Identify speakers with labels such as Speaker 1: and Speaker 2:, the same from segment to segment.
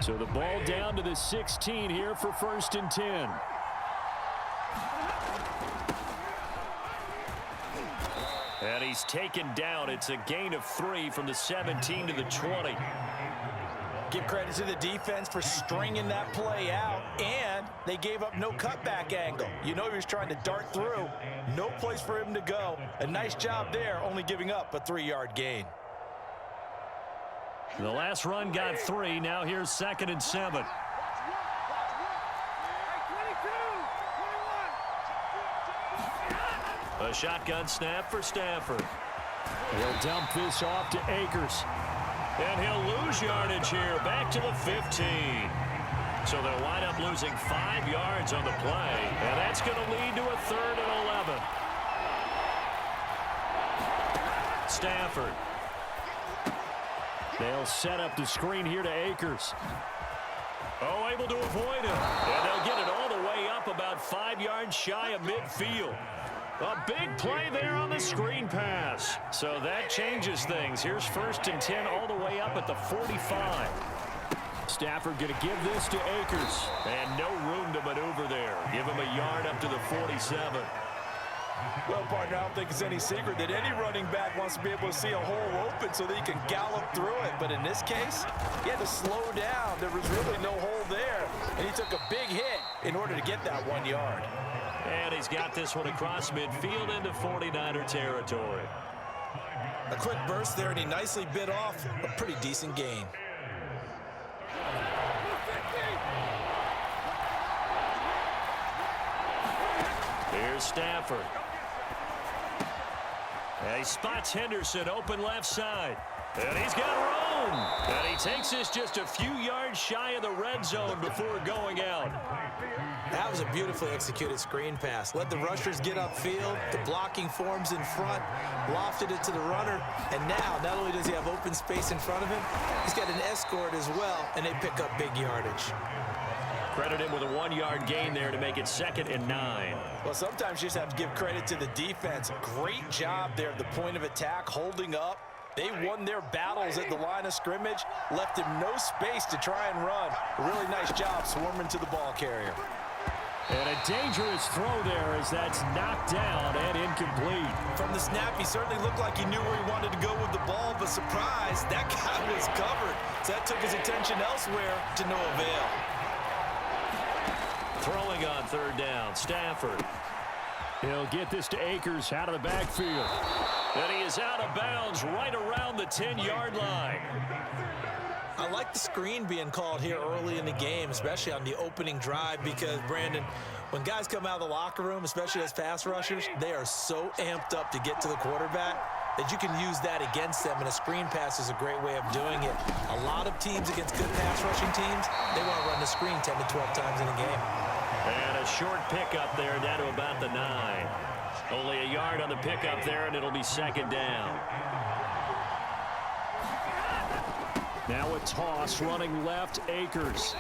Speaker 1: So the ball down to the 16 here for 1st and 10. And he's taken down. It's a gain of 3 from the 17 to the 20.
Speaker 2: Give credit to the defense for stringing that play out, and they gave up no cutback angle. You know he was trying to dart through. No place for him to go. A nice job there, only giving up a 3-yard gain.
Speaker 1: The last run got 3. Now here's 2nd and 7. A shotgun snap for Stafford. He'll dump this off to Akers. And he'll lose yardage here, back to the 15. So they'll wind up losing 5 yards on the play. And that's going to lead to a 3rd and 11. Stafford. They'll set up the screen here to Akers. Oh, able to avoid him. And they'll get it all the way up about 5 yards shy of midfield. A big play there on the screen pass. So that changes things. Here's 1st and 10 all the way up at the 45. Stafford going to give this to Akers. And no room to maneuver there. Give him a yard up to the 47.
Speaker 2: Well, partner, I don't think it's any secret that any running back wants to be able to see a hole open so that he can gallop through it. But in this case, he had to slow down. There was really no hole there. And he took a big hit in order to get that 1 yard.
Speaker 1: And he's got this one across midfield into 49er territory.
Speaker 2: A quick burst there, and he nicely bit off a pretty decent gain.
Speaker 1: Here's Stafford. And he spots Henderson open left side. And he's got room. And he takes this just a few yards shy of the red zone before going out.
Speaker 2: That was a beautifully executed screen pass. Let the rushers get upfield. The blocking forms in front. Lofted it to the runner. And now, not only does he have open space in front of him, he's got an escort as well, and they pick up big yardage.
Speaker 1: Credit him with a 1-yard gain there to make it 2nd and 9.
Speaker 2: Well, sometimes you just have to give credit to the defense. Great job there at the point of attack, holding up. They won their battles at the line of scrimmage, left him no space to try and run. A really nice job swarming to the ball carrier.
Speaker 1: And a dangerous throw there as that's knocked down and incomplete.
Speaker 2: From the snap, he certainly looked like he knew where he wanted to go with the ball, but surprise, that guy was covered. So that took his attention elsewhere to no avail.
Speaker 1: Throwing on 3rd down, Stafford. He'll get this to Akers out of the backfield. And he is out of bounds right around the 10-yard line.
Speaker 2: I like the screen being called here early in the game, especially on the opening drive, because, Brandon, when guys come out of the locker room, especially as pass rushers, they are so amped up to get to the quarterback that you can use that against them, and a screen pass is a great way of doing it. A lot of teams against good pass rushing teams, they want to run the screen 10 to 12 times in a game.
Speaker 1: And a short pickup there down to about the 9. Only a yard on the pickup there, and it'll be 2nd down. Now a toss running left, Akers.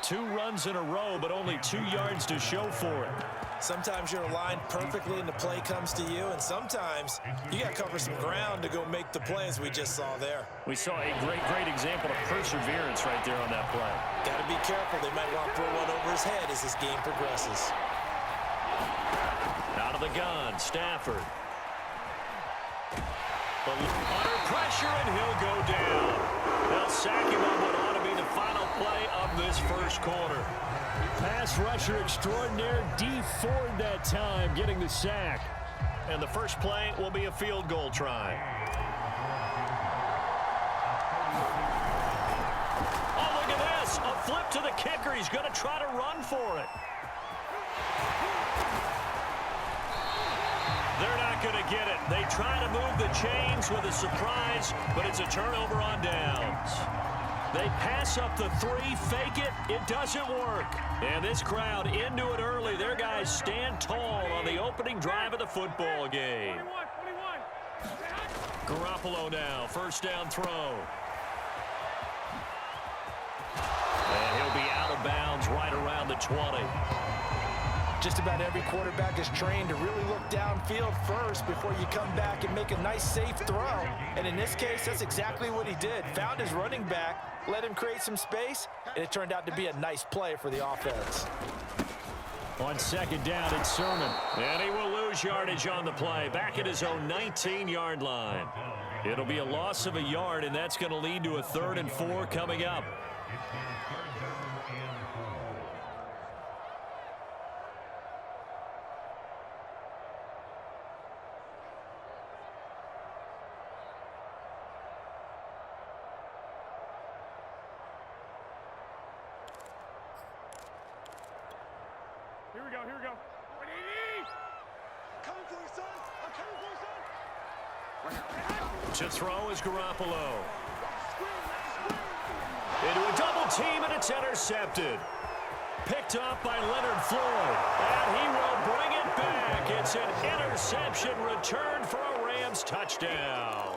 Speaker 1: 2 runs in a row, but only 2 yards to show for it.
Speaker 2: Sometimes you're aligned perfectly and the play comes to you, and sometimes you got to cover some ground to go make the play, as we just saw there.
Speaker 1: We saw a great example of perseverance right there on that play.
Speaker 2: Got to be careful. They might want to throw one over his head as this game progresses.
Speaker 1: Out of the gun, Stafford. Under pressure, and he'll go down. They'll sack him on what ought to be the final play of this first quarter. Pass rusher extraordinaire, D Ford that time, getting the sack. And the first play will be a field goal try. Oh, look at this. A flip to the kicker. He's going to try to run for it. They're not going to get it. They try to move the chains with a surprise, but it's a turnover on downs. They pass up the 3, fake it. It doesn't work. And this crowd into it early. Their guys stand tall on the opening drive of the football game. Garoppolo now, 1st down throw. And he'll be out of bounds right around the 20.
Speaker 2: Just about every quarterback is trained to really look downfield first before you come back and make a nice, safe throw. And in this case, that's exactly what he did. Found his running back, let him create some space, and it turned out to be a nice play for the offense.
Speaker 1: On second down, it's Sermon. And he will lose yardage on the play. Back at his own 19-yard line. It'll be a loss of a yard, and that's going to lead to a 3rd and 4 coming up.
Speaker 3: Here we go, here we go. I'm coming for you, son. I'm coming for you, son.
Speaker 1: To throw is Garoppolo. Into a double team, and it's intercepted. Picked up by Leonard Floyd. And he will bring it back. It's an interception return for a Rams touchdown.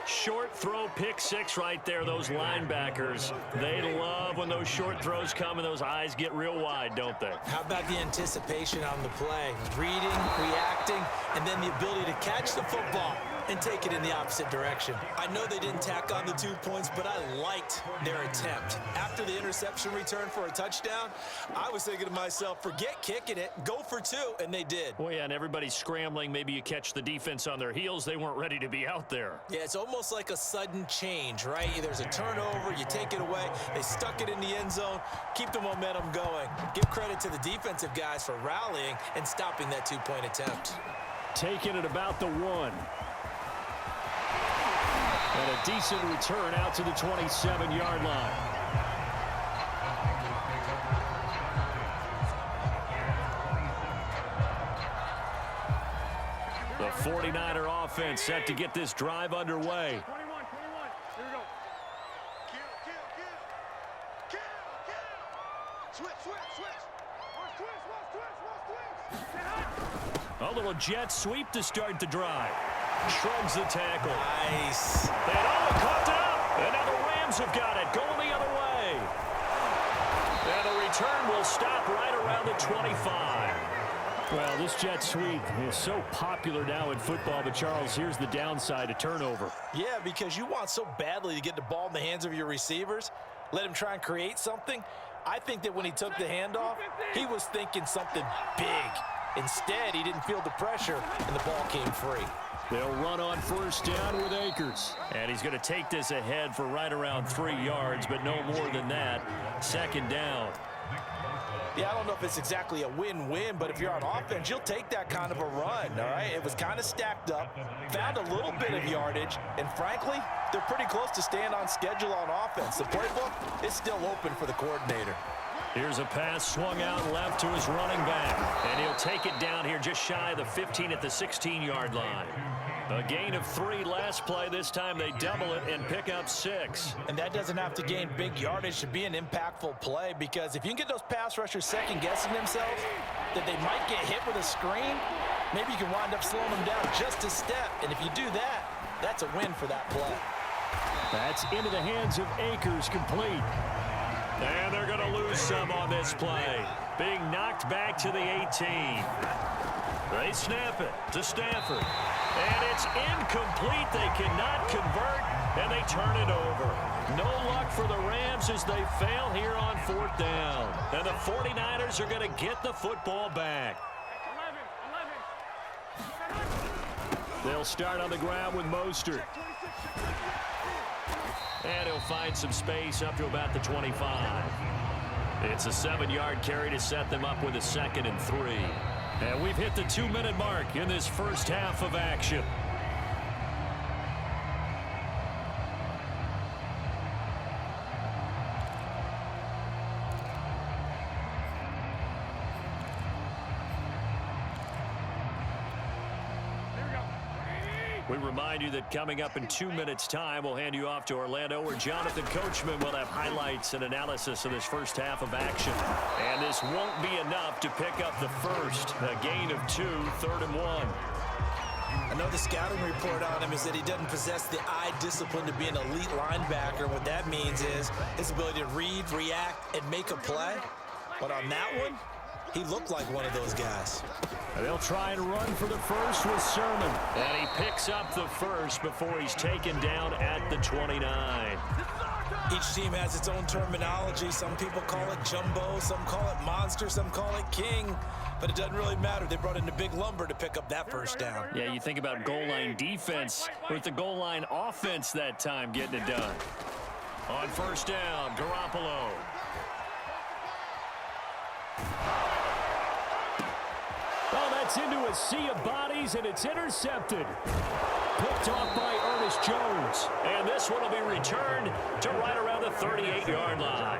Speaker 1: Short throw, pick six right there. Those linebackers, they love when those short throws come and those eyes get real wide, don't they?
Speaker 2: How about the anticipation on the play? Reading, reacting, and then the ability to catch the football and take it in the opposite direction. I know they didn't tack on the 2 points, but I liked their attempt. After the interception return for a touchdown, I was thinking to myself, forget kicking it, go for 2, and they did.
Speaker 1: Well, yeah, and everybody's scrambling. Maybe you catch the defense on their heels. They weren't ready to be out there.
Speaker 2: Yeah, it's almost like a sudden change, right? There's a turnover, you take it away, they stuck it in the end zone, keep the momentum going. Give credit to the defensive guys for rallying and stopping that 2-point attempt.
Speaker 1: Taking it about the 1. And a decent return out to the 27-yard line. The 49er offense set to get this drive underway.
Speaker 3: 21. Here we go. Kill. Switch.
Speaker 1: A little jet sweep to start the drive. Shrugs the tackle.
Speaker 2: Nice.
Speaker 1: They coughed it up. And now the Rams have got it. Going the other way. And the return will stop right around the 25. Well, this jet sweep is so popular now in football, but Charles, here's the downside, a turnover.
Speaker 2: Yeah, because you want so badly to get the ball in the hands of your receivers, let him try and create something. I think that when he took the handoff, he was thinking something big. Instead, he didn't feel the pressure, and the ball came free.
Speaker 1: They'll run on first down with Akers. And he's going to take this ahead for right around 3 yards, but no more than that. Second down.
Speaker 2: Yeah, I don't know if it's exactly a win-win, but if you're on offense, you'll take that kind of a run, all right? It was kind of stacked up, found a little bit of yardage, and frankly, they're pretty close to staying on schedule on offense. The playbook is still open for the coordinator.
Speaker 1: Here's a pass swung out left to his running back, and he'll take it down here just shy of the 15 at the 16-yard line. A gain of 3 last play. This time they double it and pick up 6.
Speaker 2: And that doesn't have to gain big yardage to be an impactful play, because if you can get those pass rushers second-guessing themselves that they might get hit with a screen, maybe you can wind up slowing them down just a step. And if you do that, that's a win for that play.
Speaker 1: That's into the hands of Akers, complete. And they're going to lose some on this play. Being knocked back to the 18. They snap it to Stafford. And it's incomplete. They cannot convert, and they turn it over. No luck for the Rams as they fail here on 4th down. And the 49ers are going to get the football back.
Speaker 3: 11.
Speaker 1: They'll start on the ground with Mostert. And he'll find some space up to about the 25. It's a 7-yard carry to set them up with a 2nd and 3. And we've hit the 2-minute mark in this first half of action. We remind you that coming up in 2 minutes' time, we'll hand you off to Orlando, where Jonathan Coachman will have highlights and analysis of this first half of action. And this won't be enough to pick up the first. A gain of 2, 3rd and 1.
Speaker 2: I know the scouting report on him is that he doesn't possess the eye discipline to be an elite linebacker. What that means is his ability to read, react, and make a play. But on that one, he looked like one of those guys.
Speaker 1: And they'll try and run for the first with Sermon. And he picks up the first before he's taken down at the 29.
Speaker 2: Each team has its own terminology. Some people call it jumbo, some call it monster, some call it king. But it doesn't really matter. They brought in the big lumber to pick up that first down.
Speaker 1: Yeah, you think about goal line defense with the goal line offense that time getting it done. On first down, Garoppolo. Oh, that's into a sea of bodies, and it's intercepted. Picked off by Ernest Jones. And this one will be returned to right around the 38-yard line.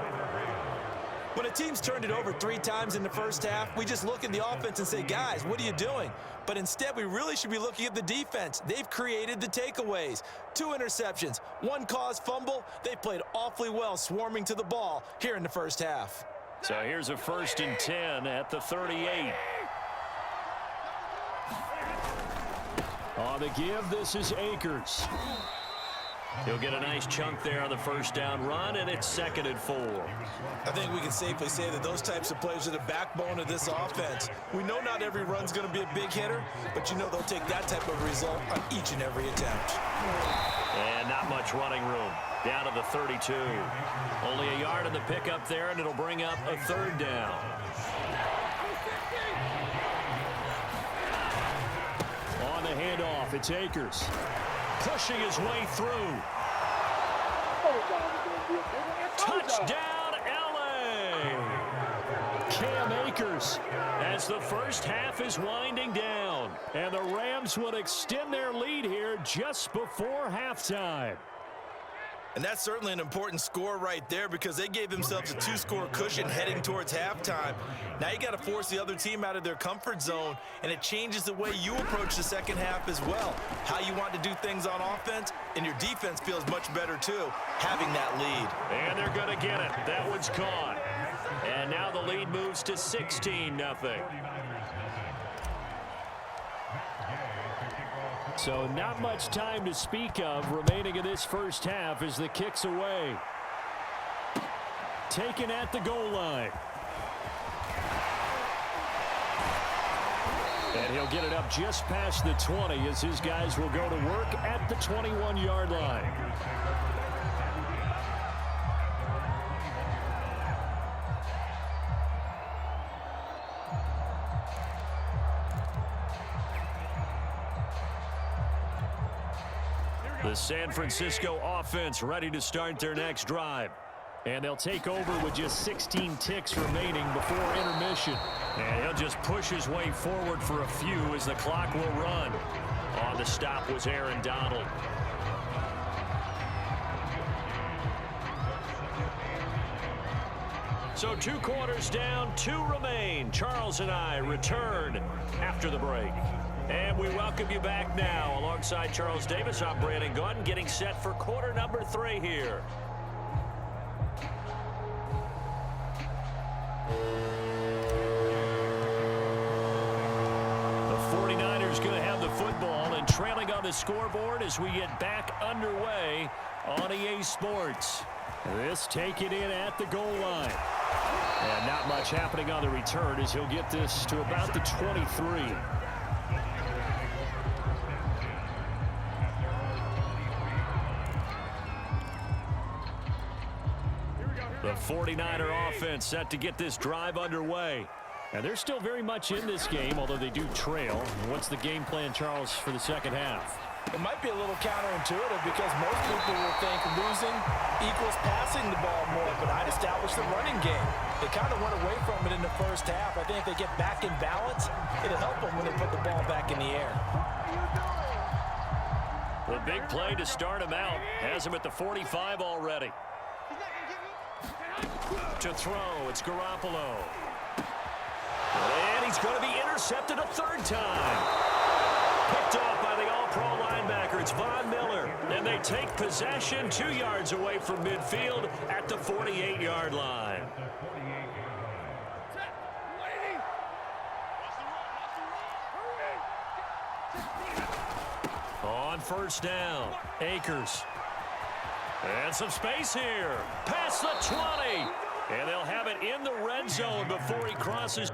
Speaker 2: When a team's turned it over 3 times in the first half, we just look at the offense and say, guys, what are you doing? But instead, we really should be looking at the defense. They've created the takeaways. 2 interceptions, 1 caused fumble. They played awfully well swarming to the ball here in the first half.
Speaker 1: So here's a 1st and 10 at the 38. On the give, this is Akers. He'll get a nice chunk there on the first down run, and it's 2nd and 4.
Speaker 2: I think we can safely say that those types of plays are the backbone of this offense. We know not every run's going to be a big hitter, but you know they'll take that type of result on each and every attempt.
Speaker 1: And not much running room. Down to the 32. Only a yard in the pickup there, and it'll bring up a 3rd down. On the handoff, it's Akers. Pushing his way through. Touchdown, L.A. Cam Akers as the first half is winding down. And the Rams would extend their lead here just before halftime.
Speaker 2: And that's certainly an important score right there because they gave themselves a 2-score cushion heading towards halftime. Now you got to force the other team out of their comfort zone, and it changes the way you approach the second half as well. How you want to do things on offense, and your defense feels much better too, having that lead.
Speaker 1: And they're going to get it. That one's caught. And now the lead moves to 16-0. So not much time to speak of remaining in this first half as the kick's away. Taken at the goal line. And he'll get it up just past the 20 as his guys will go to work at the 21-yard line. The San Francisco offense ready to start their next drive. And they'll take over with just 16 ticks remaining before intermission. And he'll just push his way forward for a few as the clock will run. On the stop was Aaron Donald. So 2 quarters down, 2 remain. Charles and I return after the break. And we welcome you back now. Alongside Charles Davis, I'm Brandon Gordon, getting set for quarter number 3 here. The 49ers going to have the football and trailing on the scoreboard as we get back underway on EA Sports. This taken in at the goal line. And not much happening on the return as he'll get this to about the 23. The 49er offense set to get this drive underway. And they're still very much in this game, although they do trail. What's the game plan, Charles, for the second half?
Speaker 2: It might be a little counterintuitive because most people will think losing equals passing the ball more, but I'd establish the running game. They kind of went away from it in the first half. I think if they get back in balance, it'll help them when they put the ball back in the air.
Speaker 1: The big play to start him out has him at the 45 already. To throw, it's Garoppolo. And he's going to be intercepted a 3rd time. Picked off by the all-pro linebacker. It's Von Miller. And they take possession 2 yards away from midfield at the 48-yard line. On first down, Akers. And some space here. Past the 20. And they'll have it in the red end zone before he crosses.